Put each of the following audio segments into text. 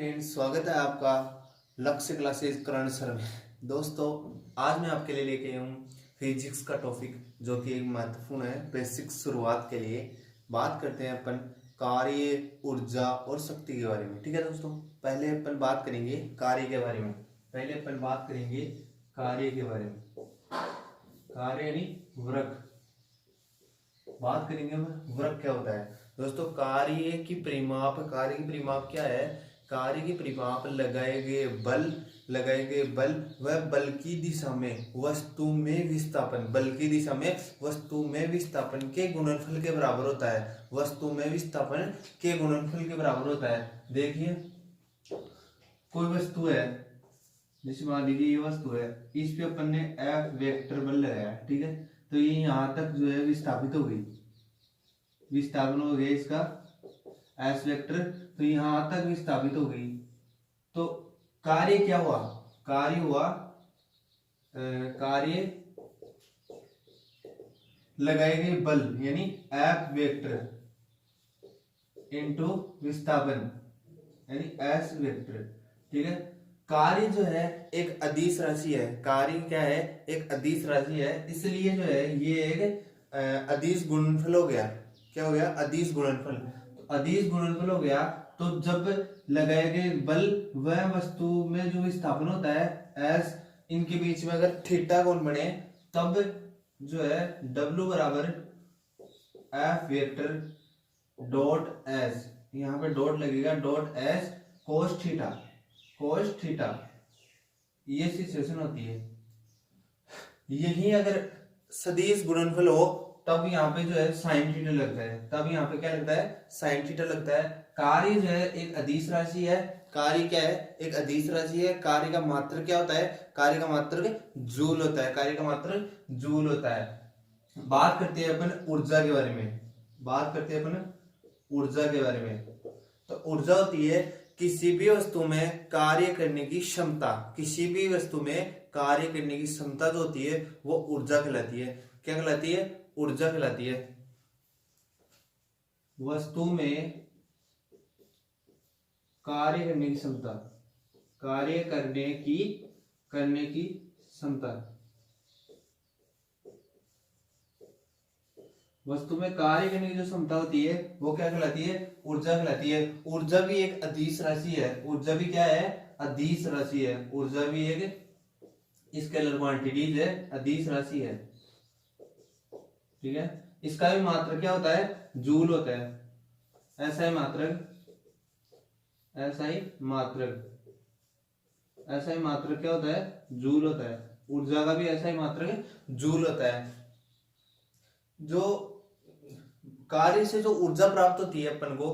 Friends, स्वागत है आपका लक्ष्य क्लासेस करण सर में। दोस्तों, आज मैं आपके लिए लेके आया हूँ फिजिक्स का टॉपिक, जो कि एक महत्वपूर्ण है बेसिक शुरुआत के लिए। बात करते हैं अपन कार्य, ऊर्जा और शक्ति के बारे में। ठीक है दोस्तों, पहले अपन बात करेंगे कार्य के बारे में। कार्य के बारे में, कार्य यानी वर्क। बात करेंगे हम वर्क क्या होता है। दोस्तों, कार्य की परिमाप क्या है? कार्य की परिमाप लगाए गए बल व बल की दिशा में वस्तु में विस्थापन, के गुणनफल के बराबर होता है। वस्तु में विस्थापन के गुणनफल के बराबर होता है। देखिए, कोई वस्तु है, जैसे मान लीजिए ये वस्तु है, इस पे अपन ने F वेक्टर बल लगाया। ठीक है, तो ये यहाँ तक जो है विस्थापित हो गई, विस्थापन हो गया इसका S वेक्टर, तो यहां तक विस्थापित हो गई। तो कार्य क्या हुआ? कार्य लगाए गए बल यानी F वेक्टर इनटू विस्थापन यानी S वेक्टर। ठीक है, कार्य जो है एक अदिश राशि है। कार्य क्या है? एक अदिश राशि है, इसलिए जो है ये एक अदिश गुणनफल हो गया। क्या हो गया? अदिश गुणनफल। तो अदिश गुणनफल हो गया, तो जब लगाए गए बल व वस्तु में जो विस्थापन होता है एस, इनके बीच में अगर थीटा कोण बने, तब जो है W बराबर F वेक्टर डॉट एस, यहाँ पे डॉट लगेगा, डॉट एस कोस थीटा, ये सिचुएशन होती है। यही अगर सदिश गुणनफल हो, तब यहाँ पे जो है साइन थीटा लगता है। तब यहाँ पे क्या लगता है? साइन थीटा लगता है। कार्य जो है एक अदिश राशि है। कार्य क्या है? एक अदिश राशि है। कार्य का मात्रक क्या होता है? कार्य का मात्रक जूल होता है। बात करते हैं अपन ऊर्जा के बारे में। तो ऊर्जा होती है किसी भी वस्तु में कार्य करने की क्षमता। जो होती है वो ऊर्जा कहलाती है। क्या कहलाती है? ऊर्जा कहलाती है। वस्तु में कार्य करने की क्षमता, वस्तु में कार्य करने की जो क्षमता होती है वो क्या कहलाती है? ऊर्जा कहलाती है। ऊर्जा भी एक अदिश राशि है। ऊर्जा भी क्या है? अदिश राशि है। ऊर्जा भी एक स्केलर क्वांटिटीज है, अदिश राशि है। ठीक है, इसका भी मात्रक क्या होता है? जूल होता है। ऐसा ही मात्रक क्या होता है? जूल होता है। ऊर्जा का भी ऐसा ही मात्रक जूल होता है। जो कार्य से जो ऊर्जा प्राप्त होती है अपन को,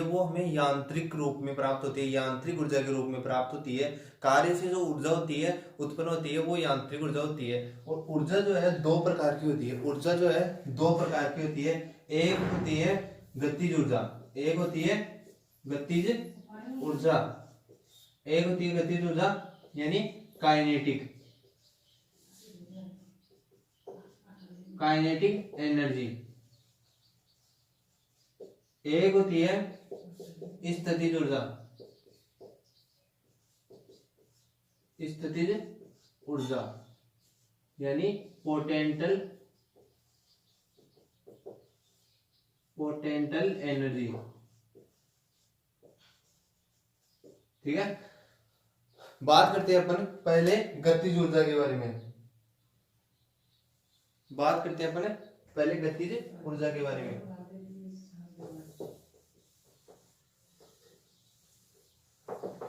वो हमें यांत्रिक रूप में प्राप्त होती है, यांत्रिक ऊर्जा के रूप में प्राप्त होती है। कार्य से जो ऊर्जा होती है, उत्पन्न होती है, वो यांत्रिक ऊर्जा होती है। और ऊर्जा जो है दो प्रकार की होती है। एक होती है गतिज ऊर्जा, एक होती है गतिज ऊर्जा यानी काइनेटिक एनर्जी। एक होती है स्थितिज ऊर्जा यानी पोटेंशियल एनर्जी। ठीक है, बात करते हैं अपन पहले गतिज ऊर्जा के बारे में।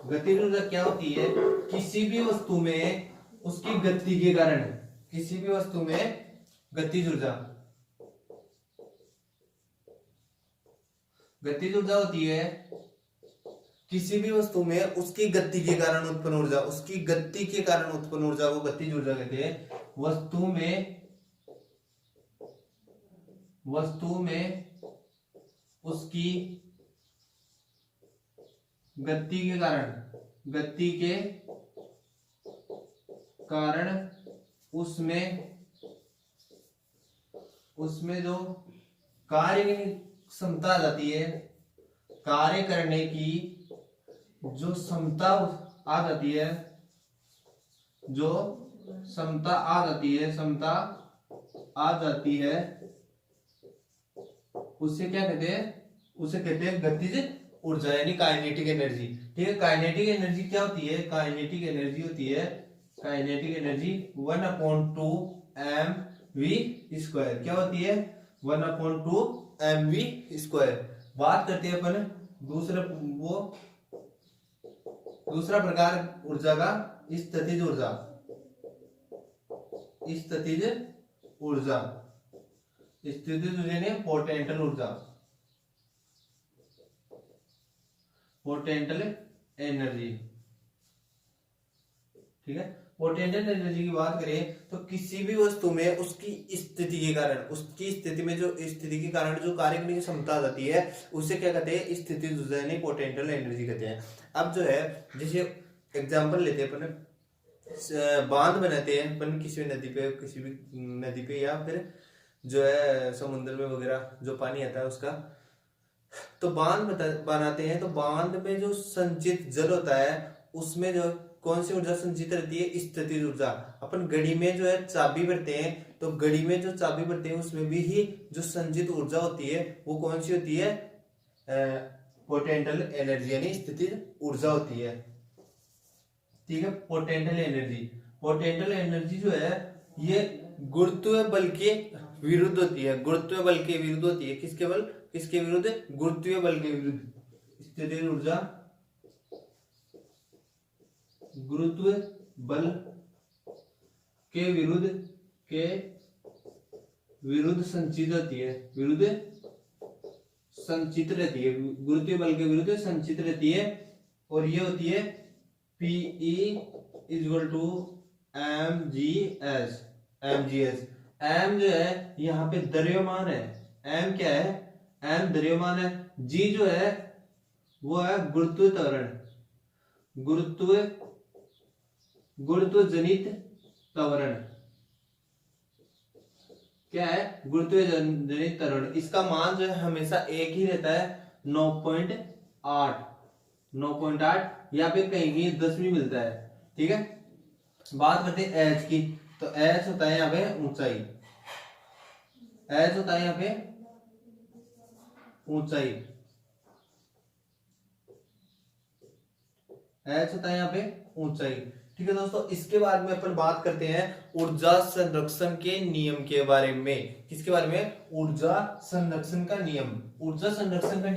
गतिज ऊर्जा क्या होती है? किसी भी वस्तु में उसकी गति के कारण, गतिज ऊर्जा होती है किसी भी वस्तु में उसकी गति के कारण उत्पन्न ऊर्जा, को गतिज ऊर्जा कहते हैं। वस्तु में उसकी गति के कारण उसमें जो कार्य की क्षमता आ जाती है, कार्य करने की जो क्षमता आ जाती है, जो क्षमता आ जाती है, क्षमता आ जाती है, उसे क्या कहते हैं? उसे कहते हैं गतिज ऊर्जा यानी काइनेटिक एनर्जी। ठीक है, काइनेटिक एनर्जी क्या होती है? काइनेटिक एनर्जी होती है, काइनेटिक एनर्जी 1/2 mv²। क्या होती है? 1/2 mv²। बात करते हैं अपन दूसरा प्रकार ऊर्जा का, स्थितिज ऊर्जा। स्थितिज ऊर्जा, स्थितिज ऊर्जा यानी पोटेंशियल ऊर्जा, पोटेंशियल एनर्जी। ठीक है, पोटेंशियल एनर्जी की बात करें तो किसी भी वस्तु में उसकी स्थिति के कारण, उसकी स्थिति में जो स्थिति के कारण जो कार्य करने की क्षमता आ जाती है, उसे क्या कहते हैं? स्थितिज ऊर्जा यानी पोटेंशियल एनर्जी कहते हैं। अब जो है, जैसे एग्जांपल लेते हैं अपन, बांध बनाते हैं अपन किसी भी नदी पे या फिर जो है समुद्र में वगैरह जो पानी आता है उसका, तो बांध बनाते हैं, तो बांध में जो संचित जल होता है उसमें जो कौन सी ऊर्जा संचित रहती है? स्थितिज ऊर्जा। अपन घड़ी में जो है चाबी भरते हैं, तो घड़ी में जो चाबी भरते हैं उसमें भी ही जो संचित ऊर्जा होती है वो कौन सी होती है? पोटेंशियल एनर्जी यानी स्थितिज ऊर्जा होती है। ठीक है, पोटेंशियल एनर्जी, पोटेंशियल एनर्जी जो है ये गुरुत्व बल के विरुद्ध होती है, गुरुत्व बल के विरुद्ध होती है। किसके विरुद्ध? गुरुत्व बल के विरुद्ध। स्थितिज ऊर्जा गुरुत्व बल के विरुद्ध संचित होती है, विरुद्ध संचित रहती है, गुरुत्व बल के विरुद्ध संचित रहती है। और ये होती है PE = mgs। m जो है यहाँ पे द्रव्यमान है, m क्या है? m द्रव्यमान है, g जो है वो है गुरुत्व त्वरण, गुरुत्व जनित त्वरण। क्या है? गुरुत्व जनित त्वरण। इसका मान जो है हमेशा एक ही रहता है, 9.8 या फिर कहीं 10 भी मिलता है। ठीक है, बात करते हैं एच की, तो एच होता है यहाँ पे ऊंचाई, एच होता है यहाँ पे ऊंचाई, एच होता है यहाँ पे ऊंचाई। ठीक है दोस्तों, इसके बाद में अपन बात करते हैं ऊर्जा संरक्षण के नियम के बारे में। किसके बारे में? ऊर्जा संरक्षण का नियम। ऊर्जा संरक्षण का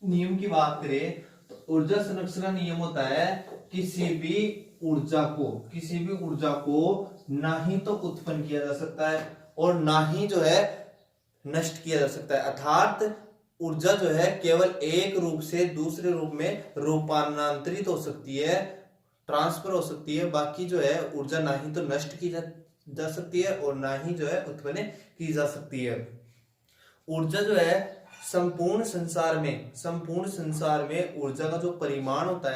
नियम की बात करें तो ऊर्जा संरक्षण का नियम होता है किसी भी ऊर्जा को ना ही तो उत्पन्न किया जा सकता है और ना ही जो है नष्ट किया जा सकता है। अर्थात ऊर्जा जो है केवल एक रूप से दूसरे रूप में रूपांतरित हो सकती है, ट्रांसफर हो सकती है। बाकी जो है ऊर्जा ना ही तो नष्ट की जा सकती है और ना ही जो है उत्पन्न की जा सकती है। ऊर्जा जो है संपूर्ण संसार में ऊर्जा का जो परिमाण होता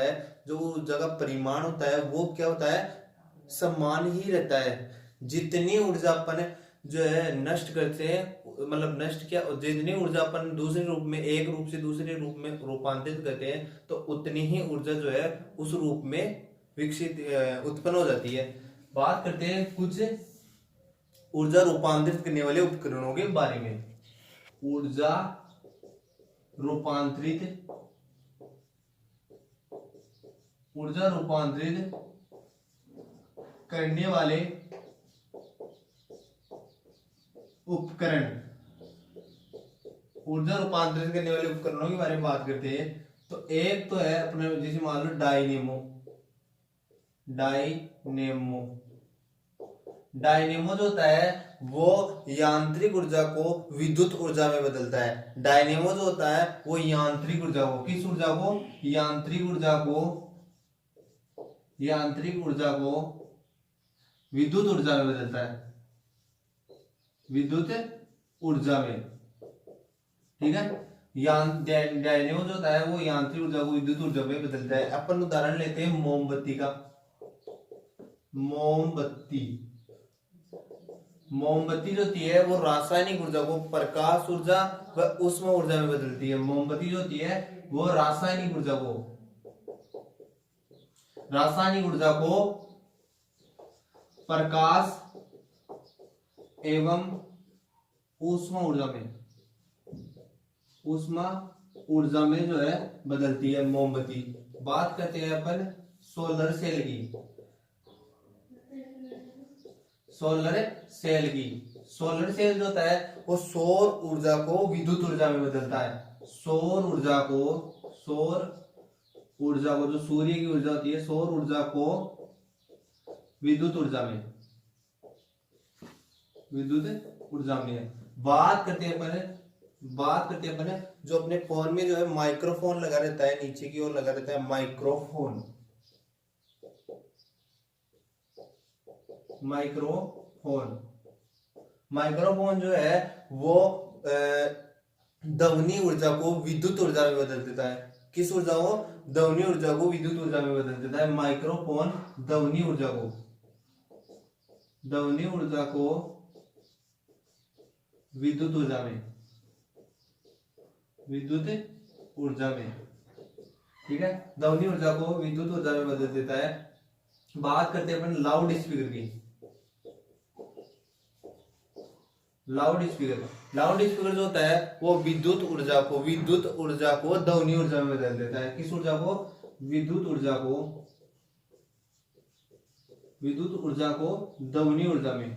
है, वो क्या होता है? समान ही रहता है। जितनी ऊर्जा अपन जो है नष्ट करते हैं, मतलब नष्ट क्या, जितनी ऊर्जा अपन दूसरे रूप में, एक रूप से दूसरे रूप में रूपांतरित करते हैं, तो उतनी ही ऊर्जा जो है उस रूप में उत्पन्न हो जाती है। बात करते हैं कुछ ऊर्जा रूपांतरित करने वाले उपकरणों के बारे में। ऊर्जा रूपांतरित करने वाले उपकरण, ऊर्जा रूपांतरित करने वाले उपकरणों के बारे में बात करते हैं। तो एक तो है अपने, जैसे मान लो डायनेमो जो होता है वो यांत्रिक ऊर्जा को विद्युत ऊर्जा में बदलता है। डायनेमो जो होता है वो यांत्रिक ऊर्जा को, किस ऊर्जा को? यांत्रिक ऊर्जा को विद्युत ऊर्जा में बदलता है, विद्युत ऊर्जा में। ठीक है, डायनेमो जो होता है वो यांत्रिक ऊर्जा को विद्युत ऊर्जा में बदलता है। अपन उदाहरण लेते हैं मोमबत्ती का। मोमबत्ती जो होती है वो रासायनिक ऊर्जा को प्रकाश ऊर्जा व उष्मा ऊर्जा में बदलती है। मोमबत्ती जो होती है वो रासायनिक ऊर्जा को प्रकाश एवं ऊष्मा ऊर्जा में जो है बदलती है मोमबत्ती। बात करते हैं अपन सोलर सेल की। सोलर सेल जो होता है वो सौर ऊर्जा को विद्युत ऊर्जा में बदलता है। सौर ऊर्जा को जो सूर्य की ऊर्जा होती है, सौर ऊर्जा को विद्युत ऊर्जा में बात करते हैं अपन जो अपने फोन में जो है माइक्रोफोन लगा रहता है, नीचे की ओर लगा रहता है माइक्रोफोन जो है वो ध्वनि ऊर्जा को विद्युत ऊर्जा में बदल देता है। किस ऊर्जा को? ध्वनि ऊर्जा को विद्युत ऊर्जा में बदल देता है। माइक्रोफोन ध्वनि ऊर्जा को विद्युत ऊर्जा में, ठीक है, ध्वनि ऊर्जा को विद्युत ऊर्जा में बदल देता है। बात करते हैं अपन लाउड स्पीकर की। लाउड स्पीकर जो होता है वो विद्युत ऊर्जा को ध्वनि ऊर्जा में बदल देता है। किस ऊर्जा को? विद्युत ऊर्जा को ध्वनि ऊर्जा में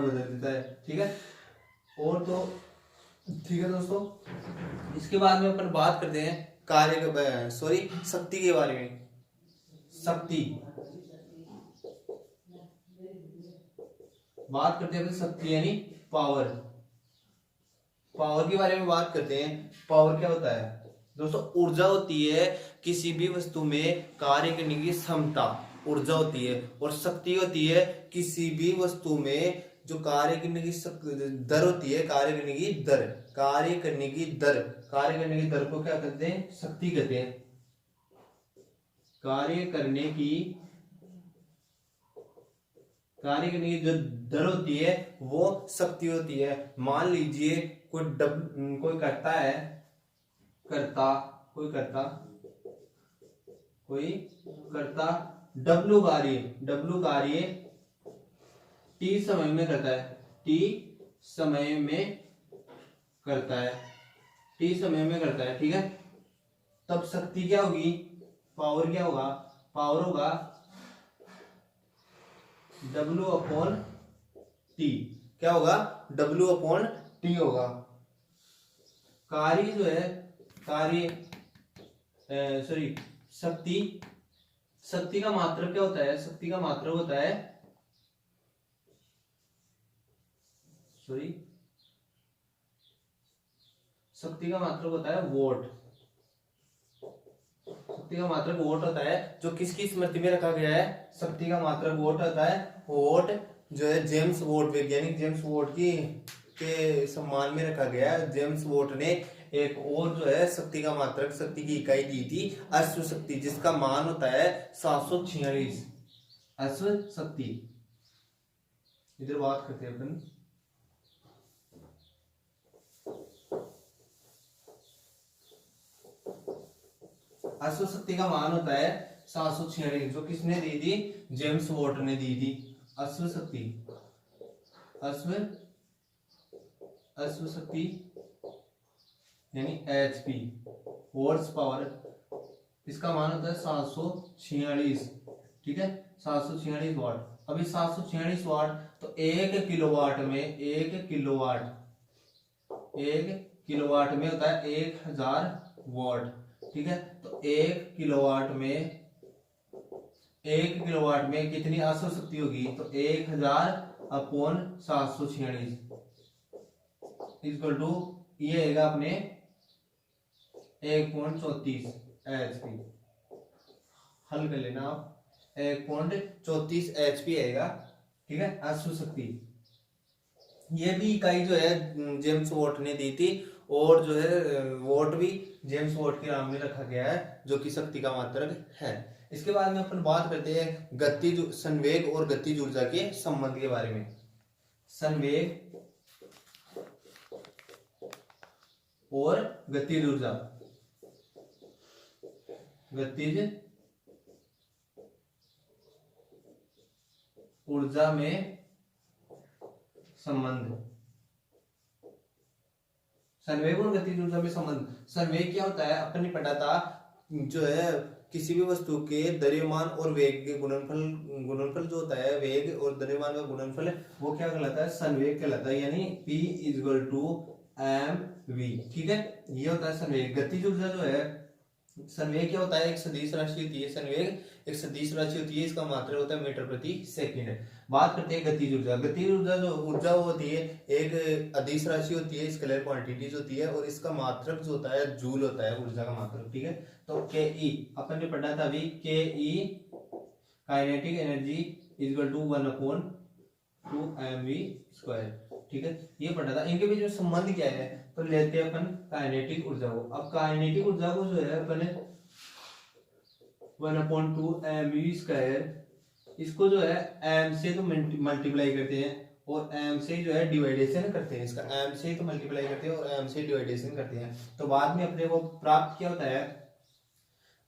बदल देता है। ठीक है, और तो ठीक है दोस्तों, इसके बाद में अपन बात करते हैं शक्ति के बारे में। बात करते हैं शक्ति यानी पावर के बारे में बात करते हैं। पावर क्या होता है दोस्तों? ऊर्जा होती है किसी भी वस्तु में कार्य करने की क्षमता, ऊर्जा होती है। और शक्ति होती है किसी भी वस्तु में जो कार्य करने की दर होती है, कार्य करने की दर को क्या कहते हैं? शक्ति कहते हैं। कार्य करने की जो दर होती है वो शक्ति होती है। मान लीजिए कोई करता W कार्य T समय में करता है, ठीक है। तब शक्ति क्या होगी? पावर क्या होगा? पावर होगा W/T। क्या होगा? W/T होगा। कार्य जो है शक्ति का मात्रक क्या होता है? शक्ति का मात्रक होता है वोट। शक्ति का मात्रक वोट होता है, जो किसकी स्मृति में रखा गया है? शक्ति का मात्रक वोट होता है। वोट जो है वैज्ञानिक जेम्स वोट के सम्मान में रखा गया है। जेम्स वोट ने एक और जो है शक्ति का मात्रक, शक्ति की इकाई दी थी अश्व शक्ति, जिसका मान होता है 746 अश्व शक्ति। इधर बात करते हैं अपन अश्व शक्ति का मान होता है 746, जो किसने दी थी? जेम्स वोट ने दी थी। अश्व शक्ति यानी HP, वॉट्स पावर, इसका मान होता है 746, ठीक है, 746 वाट। अभी 746 वाट तो 1 किलोवाट में होता है 1000 वाट, ठीक है। तो 1 किलोवाट में कितनी अश्व शक्ति होगी? तो 1000/746 इक्वल टू ये आएगा अपने 1.34 HP। हल कर लेना आप, 1.34 HP आएगा, ठीक है, अश्व शक्ति। ये भी इकाई जो है जेम्स वॉट ने दी थी, और जो है वोट भी जेम्स वोट के नाम में रखा गया है, जो कि शक्ति का मात्रक है। इसके बाद में अपन बात करते हैं गतिज संवेग और गतिज ऊर्जा के संबंध के बारे में। संवेग और गतिज ऊर्जा, गतिज ऊर्जा में संबंध। संवेग और गतिज ऊर्जा में संबंध। संवेग क्या होता है, अपन ने पढ़ा था, जो है किसी भी वस्तु के द्रव्यमान और वेग के गुणनफल जो होता है, वेग और द्रव्यमान का गुणनफल, वो क्या कहलाता है, संवेग कहलाता है, यानी P = mv। ठीक है, ये होता है संवेग। गतिज ऊर्जा जो है, संवेग क्या होता है, एक सदिश राशि होती है, संवेग एक सदिश राशि होती है, इसका मात्रक होता है मीटर प्रति सेकंड। बात करते हैं गतिज ऊर्जा। गतिज ऊर्जा जो ऊर्जा होती है, एक अदिश राशि होती है, स्केलर क्वांटिटीज होती है, और इसका मात्रक जो होता है जूल होता है, ऊर्जा का मात्रक। ठीक है, तो के ई अपन ने पढ़ा था अभी, के ई काइनेटिक एनर्जी = 1/2 mv²। ठीक है, ये पढ़ा था। इनके बीच में संबंध क्या है, तो लेते हैं अपन काइनेटिक ऊर्जा को। अब काइनेटिक ऊर्जा को जो है अपन 1/2 mv², इसको जो है m से तो मल्टीप्लाई करते हैं और m से जो है डिवाइडेशन करते हैं। इसका m से तो मल्टीप्लाई करते हैं और m से डिवाइडेशन करते हैं, तो बाद में अपने को प्राप्त क्या होता है,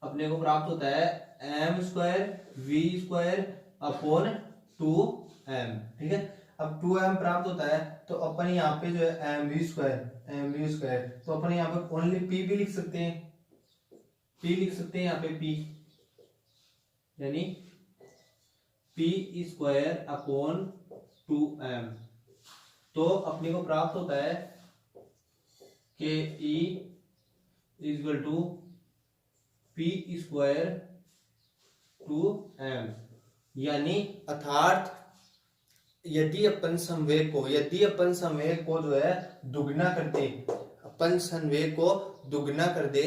अपने को प्राप्त होता है m²v²/2m। ठीक है, अब 2m प्राप्त होता है, तो अपन यहाँ पे जो है mv², तो अपन यहाँ पे ओनली p भी लिख सकते हैं, p लिख सकते हैं यहाँ पे p, यानी p²/2m। तो अपने को प्राप्त होता है के ई = p²/2m, यानी अर्थात यदि अपन संवेग को जो है दुगना कर दे, अपन संवेग को दुगना कर दे,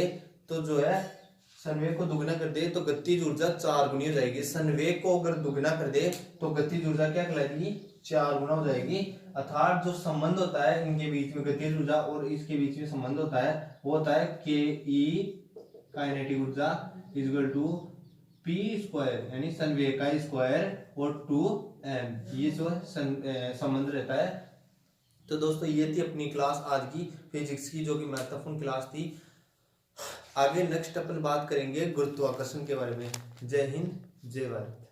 तो जो है संवेग को दुगना कर दे तो गतिज ऊर्जा 4 गुनी हो जाएगी। संवेग को अगर दुगना कर दे तो गतिज ऊर्जा क्या कहलाएगी, 4 गुना हो जाएगी। अर्थात जो संबंध होता है इनके बीच में, गतिज ऊर्जा और इसके बीच में संबंध होता है, वो होता है के ई काइनेटिक ऊर्जा = p², यानी संवेग का स्क्वायर और 2m, ये जो संबंध रहता है। तो दोस्तों ये थी अपनी क्लास आज की फिजिक्स की, जो कि महत्वपूर्ण क्लास थी। आगे नेक्स्ट अपन बात करेंगे गुरुत्वाकर्षण के बारे में। जय हिंद, जय भारत।